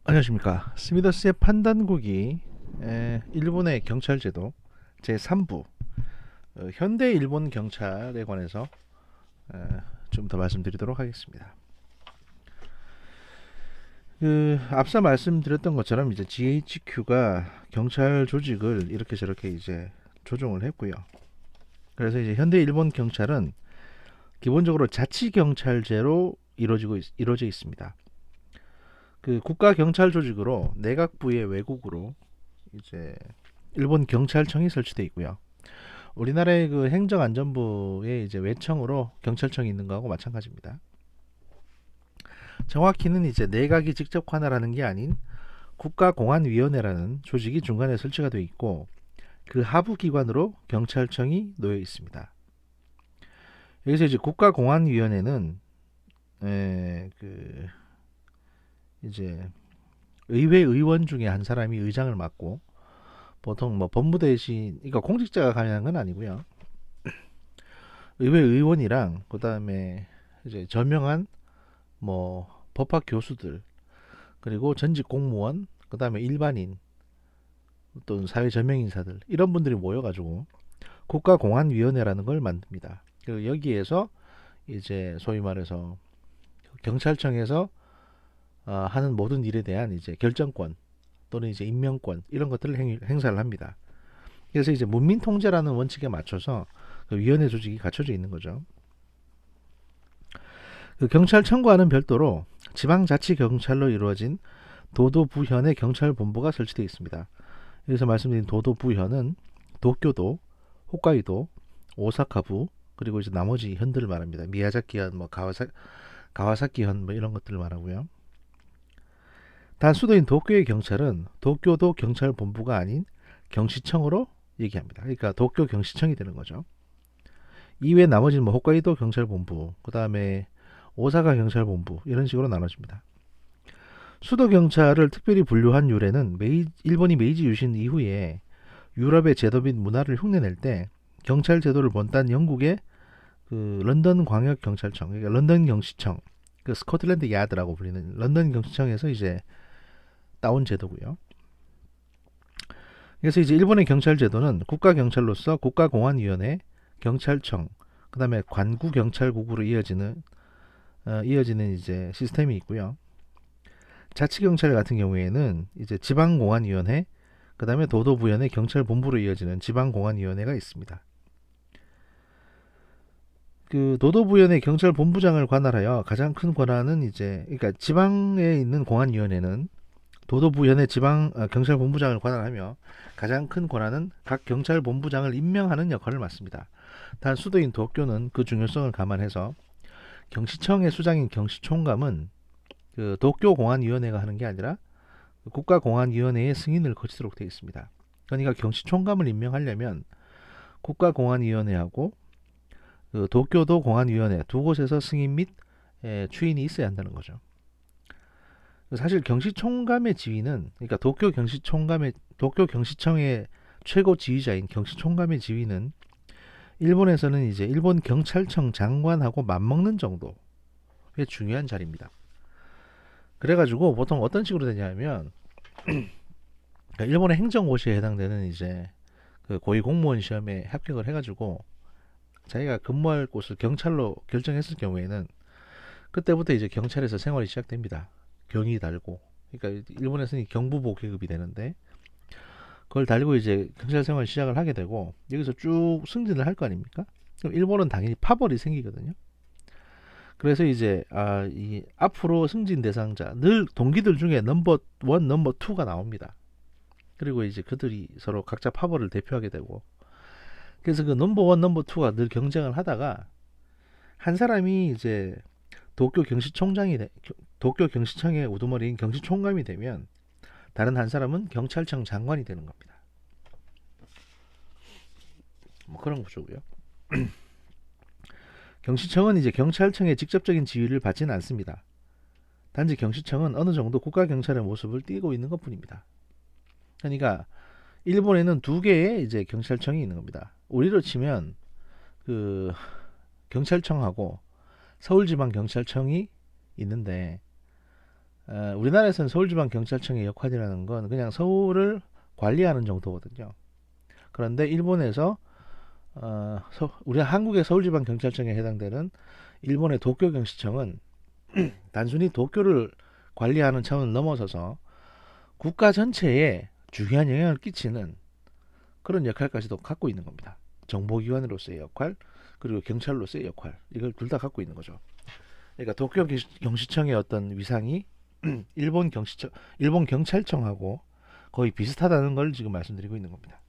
안녕하십니까. 스미더스의 판단국이 일본의 경찰제도 제3부 현대 일본 경찰에 관해서 좀 더 말씀드리도록 하겠습니다. 앞서 말씀드렸던 것처럼 이제 GHQ가 경찰 조직을 이렇게 저렇게 이제 조정을 했고요. 그래서 이제 현대 일본 경찰은 기본적으로 자치경찰제로 이루어져 있습니다. 국가 경찰 조직으로 내각부의 외국으로 이제 일본 경찰청이 설치되어 있고요. 우리나라의 행정안전부의 이제 외청으로 경찰청이 있는 거하고 마찬가지입니다. 정확히는 이제 내각이 직접 관할하는 게 아닌 국가공안위원회라는 조직이 중간에 설치가 되어 있고 그 하부 기관으로 경찰청이 놓여 있습니다. 여기서 이제 국가공안위원회는 이제 의회 의원 중에 한 사람이 의장을 맡고 보통 뭐 법무대신 그러니까 공직자가 관여하는 건 아니고요. 의회 의원이랑 그다음에 이제 저명한 뭐 법학 교수들 그리고 전직 공무원 그다음에 일반인 또는 사회 저명 인사들 이런 분들이 모여가지고 국가공안위원회라는 걸 만듭니다. 그리고 여기에서 이제 소위 말해서 경찰청에서 하는 모든 일에 대한 이제 결정권 또는 이제 임명권 이런 것들을 행사를 합니다. 그래서 이제 문민 통제라는 원칙에 맞춰서 그 위원회 조직이 갖춰져 있는 거죠. 경찰청과는 별도로 지방자치경찰로 이루어진 도도부현의 경찰본부가 설치되어 있습니다. 여기서 말씀드린 도도부현은 도쿄도, 홋카이도, 오사카부 그리고 이제 나머지 현들을 말합니다. 미야자키현, 뭐 가와사키현 뭐 이런 것들을 말하고요. 단 수도인 도쿄의 경찰은 도쿄도 경찰본부가 아닌 경시청으로 얘기합니다. 그러니까 도쿄 경시청이 되는 거죠. 이외 나머지는 뭐 홋카이도 경찰본부, 그 다음에 오사카 경찰본부 이런 식으로 나눠집니다. 수도 경찰을 특별히 분류한 유래는 일본이 메이지 유신 이후에 유럽의 제도 및 문화를 흉내낼 때 경찰 제도를 본딴 영국의 런던 광역 경찰청, 그러니까 런던 경시청, 스코틀랜드 야드라고 불리는 런던 경시청에서 이제 따온 제도고요. 그래서 이제 일본의 경찰 제도는 국가 경찰로서 국가공안위원회, 경찰청, 그다음에 관구 경찰국으로 이어지는 이제 시스템이 있고요. 자치경찰 같은 경우에는 이제 지방공안위원회, 그다음에 도도부현의 경찰본부로 이어지는 지방공안위원회가 있습니다. 도도부현의 경찰본부장을 관할하여 가장 큰 권한은 이제 그러니까 지방에 있는 공안위원회는 도도부현의 지방 경찰본부장을 관할하며 가장 큰 권한은 각 경찰본부장을 임명하는 역할을 맡습니다. 단 수도인 도쿄는 그 중요성을 감안해서 경시청의 수장인 경시총감은 도쿄공안위원회가 하는 게 아니라 국가공안위원회의 승인을 거치도록 되어 있습니다. 그러니까 경시총감을 임명하려면 국가공안위원회하고 도쿄도 공안위원회 두 곳에서 승인 및 추인이 있어야 한다는 거죠. 사실 경시총감의 지위는 그러니까 도쿄 경시청의 최고 지휘자인 경시총감의 지위는 일본에서는 이제 일본 경찰청 장관하고 맞먹는 정도의 중요한 자리입니다. 그래가지고 보통 어떤 식으로 되냐면 일본의 행정고시에 해당되는 이제 고위 공무원 시험에 합격을 해가지고 자기가 근무할 곳을 경찰로 결정했을 경우에는 그때부터 이제 경찰에서 생활이 시작됩니다. 경이 달고 그러니까 일본에서는 경부보 계급이 되는데 그걸 달고 이제 경찰 생활 시작을 하게 되고 여기서 쭉 승진을 할 거 아닙니까? 그럼 일본은 당연히 파벌이 생기거든요. 그래서 이제 이 앞으로 승진 대상자 늘 동기들 중에 넘버 원, 넘버 투가 나옵니다. 그리고 이제 그들이 서로 각자 파벌을 대표하게 되고 그래서 그 넘버 원, 넘버 투가 늘 경쟁을 하다가 한 사람이 이제 도쿄 경시총장이 도쿄 경시청의 우두머리인 경시총감이 되면 다른 한 사람은 경찰청 장관이 되는 겁니다. 뭐 그런 구조고요. 경시청은 이제 경찰청의 직접적인 지휘를 받지는 않습니다. 단지 경시청은 어느 정도 국가 경찰의 모습을 띠고 있는 것뿐입니다. 그러니까 일본에는 두 개의 이제 경찰청이 있는 겁니다. 우리로 치면 그 경찰청하고 서울지방경찰청이 있는데 우리나라에서는 서울지방경찰청의 역할이라는 건 그냥 서울을 관리하는 정도거든요. 그런데 일본에서 우리 한국의 서울지방경찰청에 해당되는 일본의 도쿄경시청은 단순히 도쿄를 관리하는 차원을 넘어서서 국가 전체에 중요한 영향을 끼치는 그런 역할까지도 갖고 있는 겁니다. 정보기관으로서의 역할, 그리고 경찰로서의 역할, 이걸 둘 다 갖고 있는 거죠. 그러니까 도쿄 경시청의 어떤 위상이 일본 경찰청하고 거의 비슷하다는 걸 지금 말씀드리고 있는 겁니다.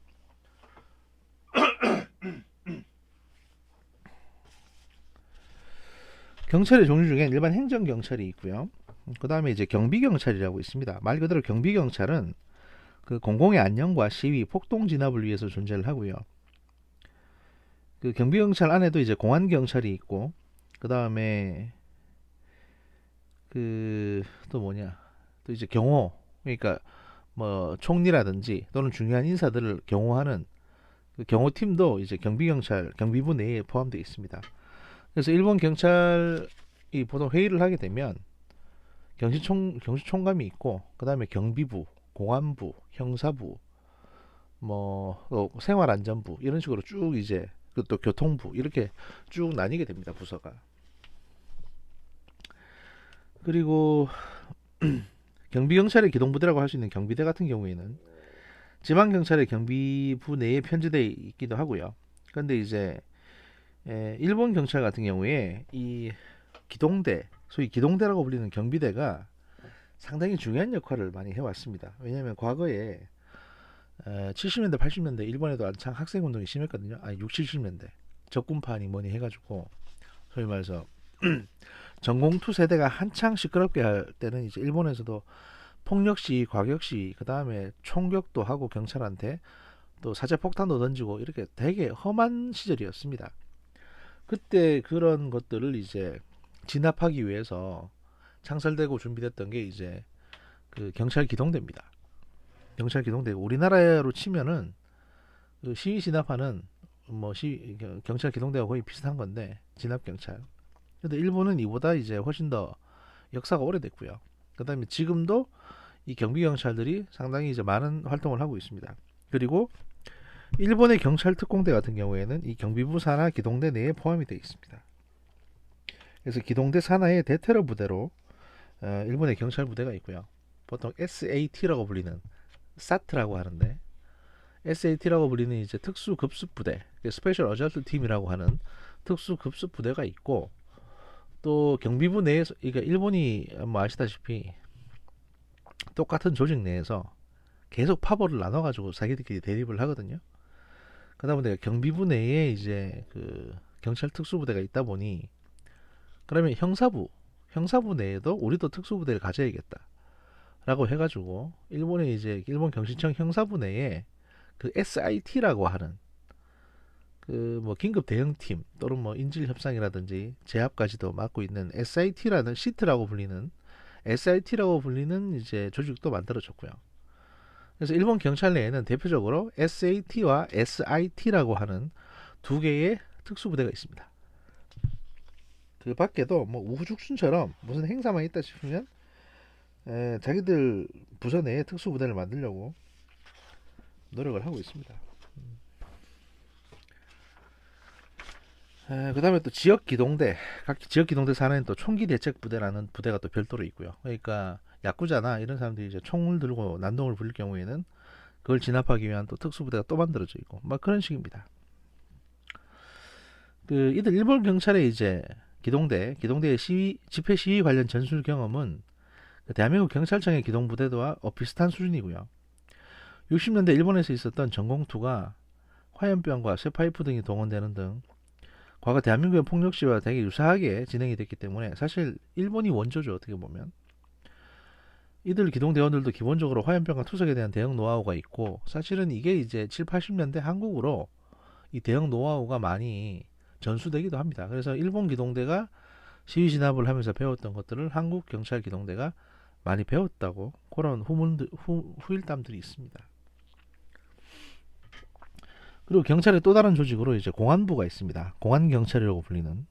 경찰의 종류 중에 일반 행정경찰이 있고요. 그 다음에 이제 경비경찰이라고 있습니다. 말 그대로 경비경찰은 그 공공의 안녕과 시위, 폭동 진압을 위해서 존재를 하고요. 그 경비경찰 안에도 이제 공안경찰이 있고, 그 다음에 그 또 뭐냐, 또 이제 경호, 그러니까 뭐 총리라든지 또는 중요한 인사들을 경호하는 그 경호팀도 이제 경비경찰, 경비부 내에 포함되어 있습니다. 그래서 일본 경찰이 보통 회의를 하게 되면 경시총감이 있고, 그 다음에 경비부, 공안부, 형사부, 생활안전부 이런 식으로 쭉 이제 또 교통부 이렇게 쭉 나뉘게 됩니다, 부서가. 그리고 경비경찰의 기동부대라고 할 수 있는 경비대 같은 경우에는 지방경찰의 경비부 내에 편제되어 있기도 하고요. 그런데 이제 일본 경찰 같은 경우에 이 기동대, 소위 기동대라고 불리는 경비대가 상당히 중요한 역할을 많이 해왔습니다. 왜냐하면 과거에 70년대, 80년대 일본에도 한창 학생운동이 심했거든요. 아니 6, 70년대 적군파니 뭐니 해가지고 소위 말해서 전공투 세대가 한창 시끄럽게 할 때는 이제 일본에서도 폭력시, 과격시, 그 다음에 총격도 하고 경찰한테 또 사제폭탄도 던지고 이렇게 되게 험한 시절이었습니다. 그때 그런 것들을 이제 진압하기 위해서 창설되고 준비됐던 게 이제 그 경찰 기동대입니다. 경찰 기동대고 우리나라로 치면은 그 시위 진압하는 경찰 기동대가 거의 비슷한 건데 진압 경찰. 근데 일본은 이보다 이제 훨씬 더 역사가 오래됐고요. 그다음에 지금도 이 경비 경찰들이 상당히 이제 많은 활동을 하고 있습니다. 그리고 일본의 경찰 특공대 같은 경우에는 이 경비부 산하 기동대 내에 포함이 되어 있습니다. 그래서 기동대 산하의 대테러 부대로 일본의 경찰 부대가 있고요. 보통 SAT라고 불리는 사트라고 하는데 SAT라고 불리는 이제 특수 급습 부대, 스페셜 어절트 팀이라고 하는 특수 급습 부대가 있고 또 경비부 내에서 그러니까 일본이 뭐 아시다시피 똑같은 조직 내에서 계속 파벌을 나눠가지고 자기들끼리 대립을 하거든요. 그러다 보니까 경비부 내에 이제 그 경찰 특수부대가 있다 보니 그러면 형사부 내에도 우리도 특수부대를 가져야겠다라고 해가지고 일본의 이제 일본 경시청 형사부 내에 그 SIT라고 하는 그 뭐 긴급 대응팀 또는 뭐 인질 협상이라든지 제압까지도 맡고 있는 SIT라는 시트라고 불리는 SIT라고 불리는 이제 조직도 만들어졌고요. 그래서 일본 경찰 내에는 대표적으로 SAT와 SIT라고 하는 두 개의 특수부대가 있습니다. 그 밖에도 뭐 우후죽순처럼 무슨 행사만 있다 싶으면 자기들 부서 내에 특수부대를 만들려고 노력을 하고 있습니다. 그 다음에 또 지역기동대, 각 지역기동대 산하에는 또 총기대책부대라는 부대가 또 별도로 있고요. 그러니까 야쿠자나 이런 사람들이 이제 총을 들고 난동을 부릴 경우에는 그걸 진압하기 위한 또 특수부대가 또 만들어져 있고 막 그런 식입니다. 그 이들 일본 경찰의 이제 기동대의 집회 시위 관련 전술 경험은 그 대한민국 경찰청의 기동부대와 비슷한 수준이고요. 60년대 일본에서 있었던 전공투가 화염병과 쇠파이프 등이 동원되는 등 과거 대한민국의 폭력 시위와 되게 유사하게 진행이 됐기 때문에 사실 일본이 원조죠. 어떻게 보면 이들 기동대원들도 기본적으로 화염병과 투석에 대한 대응 노하우가 있고 사실은 이게 이제 7, 80년대 한국으로 이 대응 노하우가 많이 전수되기도 합니다. 그래서 일본 기동대가 시위 진압을 하면서 배웠던 것들을 한국 경찰 기동대가 많이 배웠다고 그런 후일담들이 있습니다. 그리고 경찰의 또 다른 조직으로 이제 공안부가 있습니다. 공안경찰이라고 불리는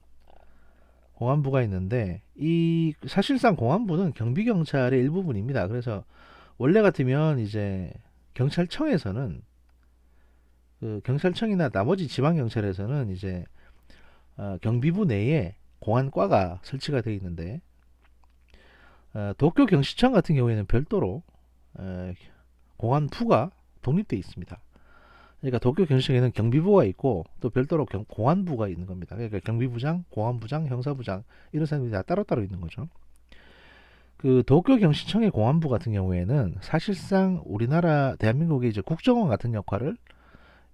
공안부가 있는데 이 사실상 공안부는 경비경찰의 일부분입니다. 그래서 원래 같으면 이제 경찰청에서는 그 경찰청이나 나머지 지방경찰에서는 이제 경비부 내에 공안과가 설치가 되어 있는데 도쿄경시청 같은 경우에는 별도로 공안부가 독립되어 있습니다. 그러니까 도쿄경시청에는 경비부가 있고 또 별도로 공안부가 있는 겁니다. 그러니까 경비부장, 공안부장, 형사부장 이런 사람들이 다 따로따로 있는 거죠. 그 도쿄경시청의 공안부 같은 경우에는 사실상 우리나라 대한민국의 이제 국정원 같은 역할을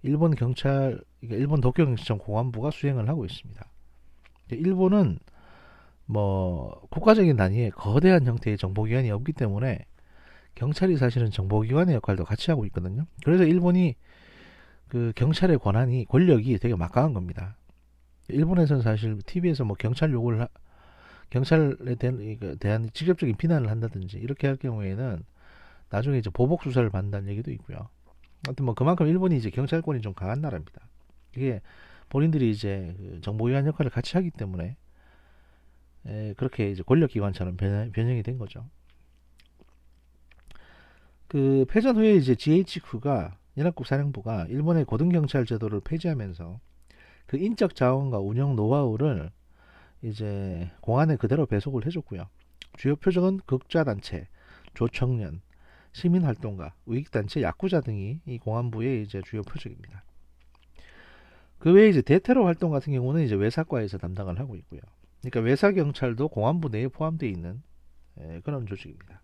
일본 경찰, 그러니까 일본 도쿄경시청 공안부가 수행을 하고 있습니다. 일본은 뭐 국가적인 단위의 거대한 형태의 정보기관이 없기 때문에 경찰이 사실은 정보기관의 역할도 같이 하고 있거든요. 그래서 일본이 그 경찰의 권력이 되게 막강한 겁니다. 일본에서는 사실 TV에서 뭐 경찰에 대한 직접적인 비난을 한다든지 이렇게 할 경우에는 나중에 이제 보복 수사를 받는다는 얘기도 있고요. 하여튼 뭐 그만큼 일본이 이제 경찰권이 좀 강한 나라입니다. 이게 본인들이 이제 그 정보위원 역할을 같이 하기 때문에 그렇게 이제 권력기관처럼 변형이 된 거죠. 그 패전 후에 이제 GHQ가 연합국 사령부가 일본의 고등경찰 제도를 폐지하면서 그 인적 자원과 운영 노하우를 이제 공안에 그대로 배속을 해줬고요. 주요 표적은 극좌단체, 조청년, 시민활동가, 우익단체, 야쿠자 등이 이 공안부의 이제 주요 표적입니다. 그 외에 이제 대테러 활동 같은 경우는 이제 외사과에서 담당을 하고 있고요. 그러니까 외사 경찰도 공안부 내에 포함되어 있는 그런 조직입니다.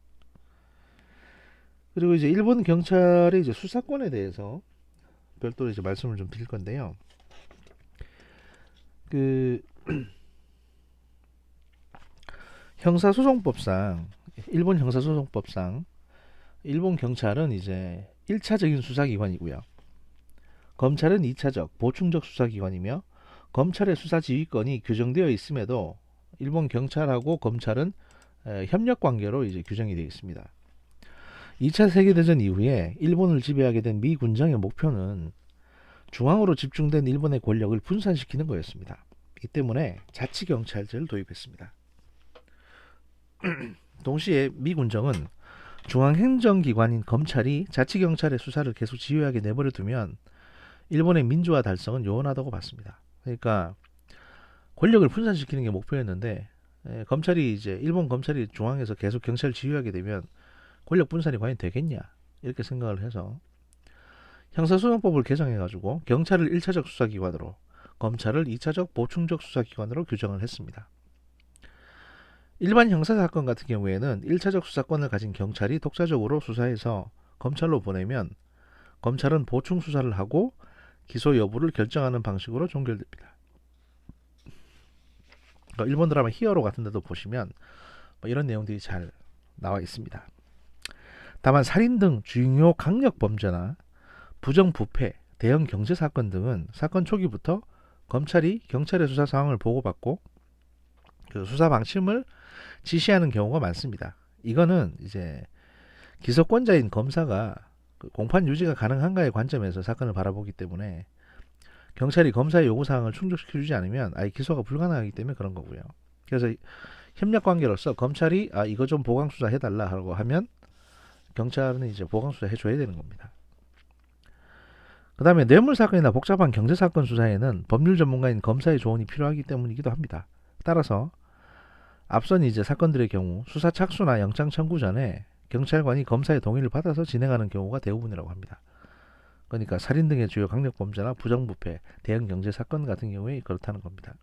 그리고 이제 일본 경찰의 이제 수사권에 대해서 별도로 이제 말씀을 좀 드릴 건데요. 그 형사소송법상 일본 형사소송법상 일본 경찰은 이제 1차적인 수사기관이고요. 검찰은 2차적 보충적 수사기관이며 검찰의 수사지휘권이 규정되어 있음에도 일본 경찰하고 검찰은 협력관계로 이제 규정이 되어 있습니다. 2차 세계대전 이후에 일본을 지배하게 된 미 군정의 목표는 중앙으로 집중된 일본의 권력을 분산시키는 거였습니다. 이 때문에 자치경찰제를 도입했습니다. 동시에 미 군정은 중앙행정기관인 검찰이 자치경찰의 수사를 계속 지휘하게 내버려 두면 일본의 민주화 달성은 요원하다고 봤습니다. 그러니까 권력을 분산시키는 게 목표였는데 검찰이 이제 일본 검찰이 중앙에서 계속 경찰을 지휘하게 되면 권력 분산이 과연 되겠냐 이렇게 생각을 해서 형사소송법을 개정해가지고 경찰을 1차적 수사기관으로 검찰을 2차적 보충적 수사기관으로 규정을 했습니다. 일반 형사사건 같은 경우에는 1차적 수사권을 가진 경찰이 독자적으로 수사해서 검찰로 보내면 검찰은 보충 수사를 하고 기소 여부를 결정하는 방식으로 종결됩니다. 일본 드라마 히어로 같은 데도 보시면 이런 내용들이 잘 나와 있습니다. 다만 살인 등 중요 강력 범죄나 부정부패, 대형 경제사건 등은 사건 초기부터 검찰이 경찰의 수사 상황을 보고받고 그 수사 방침을 지시하는 경우가 많습니다. 이거는 이제 기소권자인 검사가 공판 유지가 가능한가의 관점에서 사건을 바라보기 때문에 경찰이 검사의 요구사항을 충족시켜주지 않으면 아예 기소가 불가능하기 때문에 그런 거고요. 그래서 협력관계로서 검찰이 이거 좀 보강수사 해달라 하고 하면 경찰은 이제 보강수사 해줘야 되는 겁니다. 그 다음에 뇌물사건이나 복잡한 경제사건 수사에는 법률 전문가인 검사의 조언이 필요하기 때문이기도 합니다. 따라서 앞선 이제 사건들의 경우 수사 착수나 영장 청구 전에 경찰관이 검사의 동의를 받아서 진행하는 경우가 대부분이라고 합니다. 그러니까 살인 등의 주요 강력범죄나 부정부패, 대형 경제사건 같은 경우에 그렇다는 겁니다.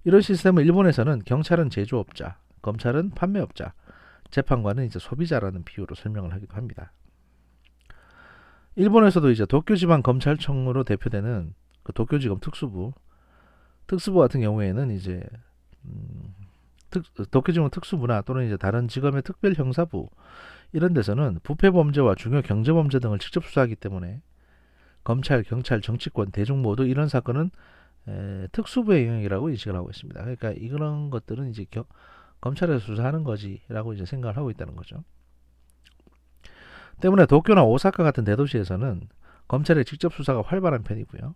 이런 시스템을 일본에서는 경찰은 제조업자, 검찰은 판매업자, 재판관은 이제 소비자라는 비유로 설명을 하기도 합니다. 일본에서도 이제 도쿄지방검찰청으로 대표되는 그 도쿄지검 특수부 같은 경우에는 이제 도쿄지검 특수부나 또는 이제 다른 지검의 특별형사부 이런 데서는 부패범죄와 중요 경제범죄 등을 직접 수사하기 때문에 검찰, 경찰, 정치권, 대중 모두 이런 사건은 특수부의 영역이라고 인식을 하고 있습니다. 그러니까 이런 것들은 이제 검찰에서 수사하는 거지라고 이제 생각을 하고 있다는 거죠. 때문에 도쿄나 오사카 같은 대도시에서는 검찰의 직접 수사가 활발한 편이고요.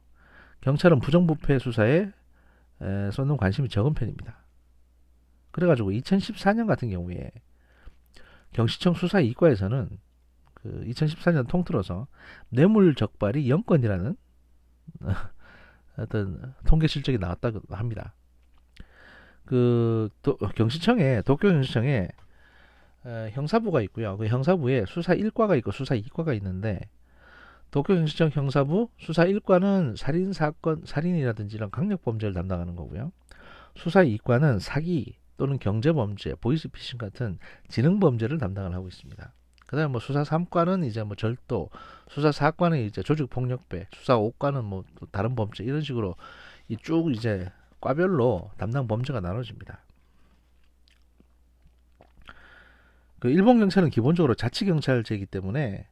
경찰은 부정부패 수사에 쏟는 관심이 적은 편입니다. 그래가지고 2014년 같은 경우에 경시청 수사 이과에서는 그 2014년 통틀어서 뇌물 적발이 0건이라는 어떤 통계 실적이 나왔다고 합니다. 그 경시청에 도쿄 경시청에 형사부가 있고요. 그 형사부에 수사 1과가 있고 수사 2과가 있는데 도쿄 경시청 형사부 수사 1과는 살인 사건, 살인이라든지 이런 강력 범죄를 담당하는 거고요. 수사 2과는 사기 또는 경제 범죄, 보이스피싱 같은 지능 범죄를 담당을 하고 있습니다. 그다음에 뭐 수사 3과는 이제 뭐 절도, 수사 4과는 이제 조직 폭력배, 수사 5과는 뭐 다른 범죄 이런 식으로 이 쭉 이제 과별로 담당 범죄가 나눠집니다. 그 일본 경찰은 기본적으로 자치경찰제이기 때문에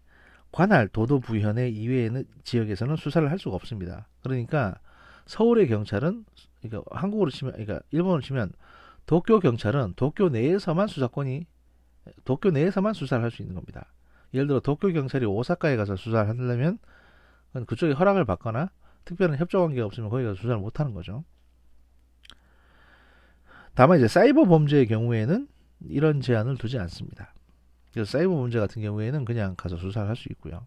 관할 도도부현의 이외의 지역에서는 수사를 할 수가 없습니다. 그러니까 서울의 경찰은 그러니까 한국으로 치면 그러니까 일본으로 치면 도쿄 경찰은 도쿄 내에서만 수사를 할 수 있는 겁니다. 예를 들어 도쿄 경찰이 오사카에 가서 수사를 하려면 그쪽에 허락을 받거나 특별한 협조 관계가 없으면 거기 가서 수사를 못 하는 거죠. 다만 이제 사이버 범죄의 경우에는 이런 제한을 두지 않습니다. 그래서 사이버 범죄 같은 경우에는 그냥 가서 수사를 할 수 있고요.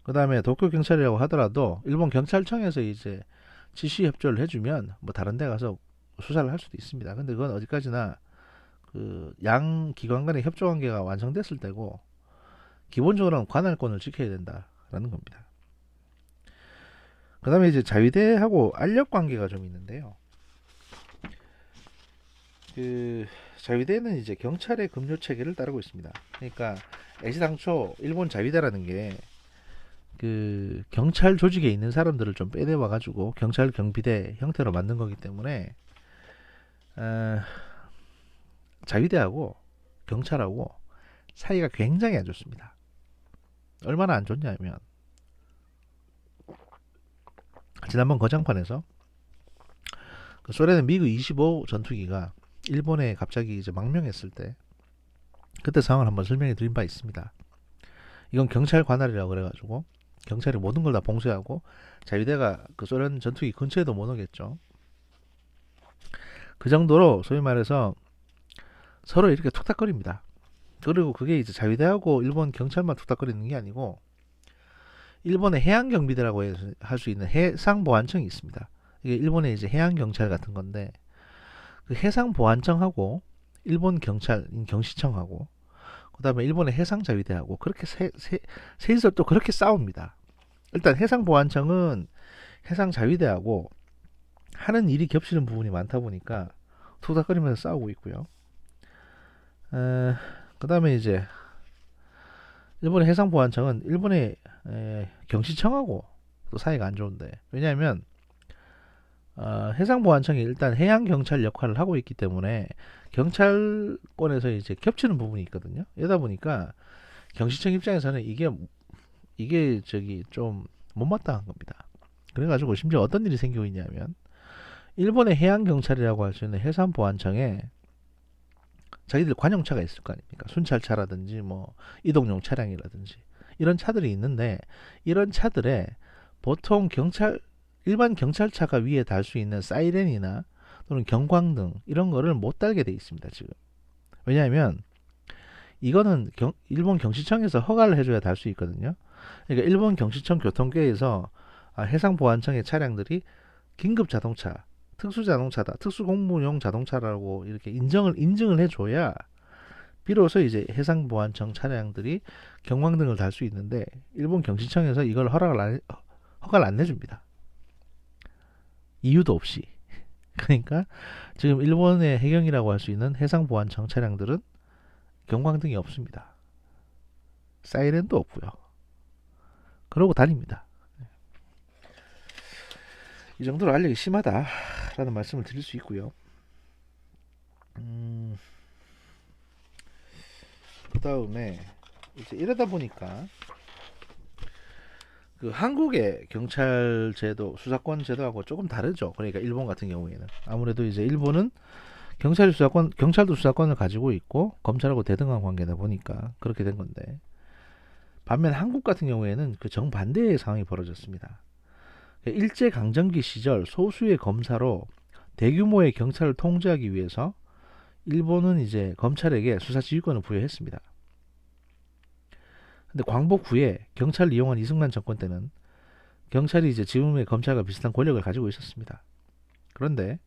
그 다음에 도쿄 경찰이라고 하더라도 일본 경찰청에서 이제 지시 협조를 해주면 뭐 다른 데 가서 수사를 할 수도 있습니다. 근데 그건 어디까지나 그 양 기관 간의 협조 관계가 완성됐을 때고 기본적으로는 관할권을 지켜야 된다라는 겁니다. 그 다음에 이제 자위대하고 알력 관계가 좀 있는데요. 그 자위대는 이제 경찰의 급료 체계를 따르고 있습니다. 그러니까 애시당초 일본 자위대라는 게 그 경찰 조직에 있는 사람들을 좀 빼내와 가지고 경찰 경비대 형태로 만든 거기 때문에 자위대하고 경찰하고 사이가 굉장히 안 좋습니다. 얼마나 안 좋냐면 지난번 거장판에서 그 소련의 미그 25 전투기가 일본에 갑자기 이제 망명했을 때 그때 상황을 한번 설명해 드린 바 있습니다. 이건 경찰 관할이라고 그래가지고 경찰이 모든 걸 다 봉쇄하고 자위대가 그 소련 전투기 근처에도 못 오겠죠. 그 정도로 소위 말해서 서로 이렇게 툭탁거립니다. 그리고 그게 이제 자위대하고 일본 경찰만 툭탁거리는 게 아니고 일본의 해양경비대라고 할 수 있는 해상보안청이 있습니다. 이게 일본의 이제 해양경찰 같은 건데 그 해상보안청하고 일본 경찰 경시청하고 그다음에 일본의 해상자위대하고 그렇게 셋이서 또 그렇게 싸웁니다. 일단 해상보안청은 해상자위대하고 하는 일이 겹치는 부분이 많다 보니까 투닥거리면서 싸우고 있고요. 그다음에 이제 일본의 해상보안청은 일본의 경시청하고 또 사이가 안 좋은데 왜냐하면 해상보안청이 일단 해양경찰 역할을 하고 있기 때문에 경찰권에서 이제 겹치는 부분이 있거든요. 이러다 보니까 경시청 입장에서는 이게 저기 좀 못마땅한 겁니다. 그래가지고 심지어 어떤 일이 생기고 있냐면 일본의 해양경찰이라고 할 수 있는 해상보안청에 자기들 관용차가 있을 거 아닙니까? 순찰차라든지 뭐 이동용 차량이라든지 이런 차들이 있는데 이런 차들에 보통 일반 경찰차가 위에 달 수 있는 사이렌이나 또는 경광등 이런 거를 못 달게 돼 있습니다. 지금 왜냐하면 이거는 일본 경시청에서 허가를 해줘야 달 수 있거든요. 그러니까 일본 경시청 교통계에서 해상보안청의 차량들이 긴급 자동차, 특수 자동차다, 특수 공무용 자동차라고 이렇게 인증을 해줘야 비로소 이제 해상보안청 차량들이 경광등을 달 수 있는데 일본 경시청에서 이걸 허가를 안 내줍니다. 이유도 없이. 그러니까 지금 일본의 해경이라고 할 수 있는 해상보안청 차량들은 경광등이 없습니다. 사이렌도 없고요. 그러고 다닙니다. 이 정도로 알력이 심하다라는 말씀을 드릴 수 있고요. 그 다음에 이제 이러다 보니까 그 한국의 경찰 제도, 수사권 제도하고 조금 다르죠. 그러니까 일본 같은 경우에는 아무래도 이제 일본은 경찰도 수사권을 가지고 있고 검찰하고 대등한 관계다 보니까 그렇게 된 건데 반면 한국 같은 경우에는 그 정반대의 상황이 벌어졌습니다. 일제 강점기 시절 소수의 검사로 대규모의 경찰을 통제하기 위해서 일본은 이제 검찰에게 수사 지휘권을 부여했습니다. 근데 광복 후에 경찰을 이용한 이승만 정권 때는 경찰이 이제 지금의 검찰과 비슷한 권력을 가지고 있었습니다. 그런데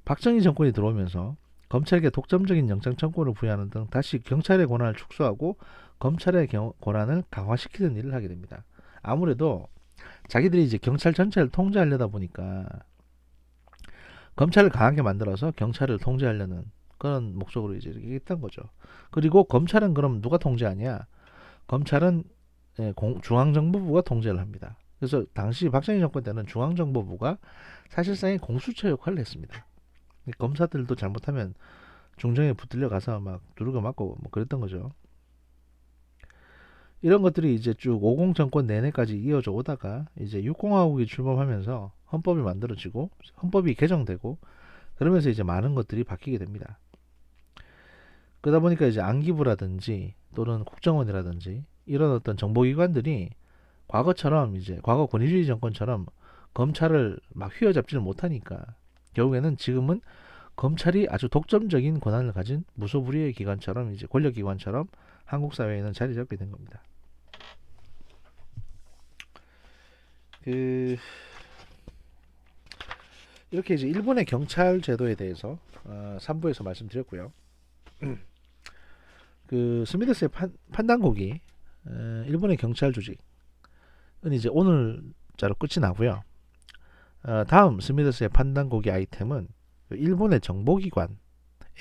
박정희 정권이 들어오면서 검찰에게 독점적인 영장 청구를 부여하는 등 다시 경찰의 권한을 축소하고 검찰의 권한을 강화시키는 일을 하게 됩니다. 아무래도 자기들이 이제 경찰 전체를 통제하려다 보니까 검찰을 강하게 만들어서 경찰을 통제하려는 그런 목적으로 이제 이렇게 했던 거죠. 그리고 검찰은 그럼 누가 통제하냐? 검찰은 중앙정보부가 통제를 합니다. 그래서 당시 박정희 정권 때는 중앙정보부가 사실상의 공수처 역할을 했습니다. 검사들도 잘못하면 중정에 붙들려 가서 막 두들겨 맞고 뭐 그랬던 거죠. 이런 것들이 이제 쭉 50 정권 내내까지 이어져 오다가 이제 6공화국이 출범하면서 헌법이 만들어지고 헌법이 개정되고 그러면서 이제 많은 것들이 바뀌게 됩니다. 그러다 보니까 이제 안기부라든지 또는 국정원이라든지 이런 어떤 정보기관들이 과거처럼 이제 과거 권위주의 정권처럼 검찰을 막 휘어잡지를 못하니까 결국에는 지금은 검찰이 아주 독점적인 권한을 가진 무소불위의 기관처럼 이제 권력기관처럼 한국 사회에는 자리 잡게 된 겁니다. 그 이렇게 이제 일본의 경찰 제도에 대해서 3부에서 말씀드렸고요. 그 스미데스의 판단곡이 일본의 경찰 조직은 이제 오늘자로 끝이 나고요. 다음 스미데스의 판단곡이 아이템은 일본의 정보기관에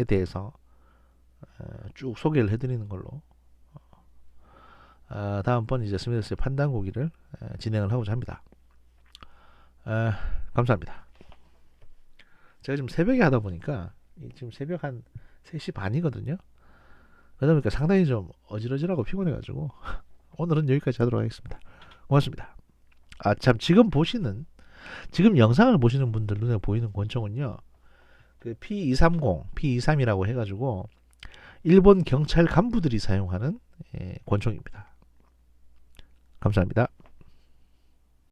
대해서 쭉 소개를 해드리는 걸로 다음번 이제 스미데스의 판단곡기를 진행을 하고자 합니다. 감사합니다. 제가 지금 새벽에 하다 보니까 지금 새벽 한 3시 반이거든요. 그러다 보니까 상당히 좀 어지러지라고 피곤해가지고 오늘은 여기까지 하도록 하겠습니다. 고맙습니다. 참 지금 영상을 보시는 분들 눈에 보이는 권총은요. 그 P230, P23이라고 해가지고 일본 경찰 간부들이 사용하는 권총입니다. 감사합니다.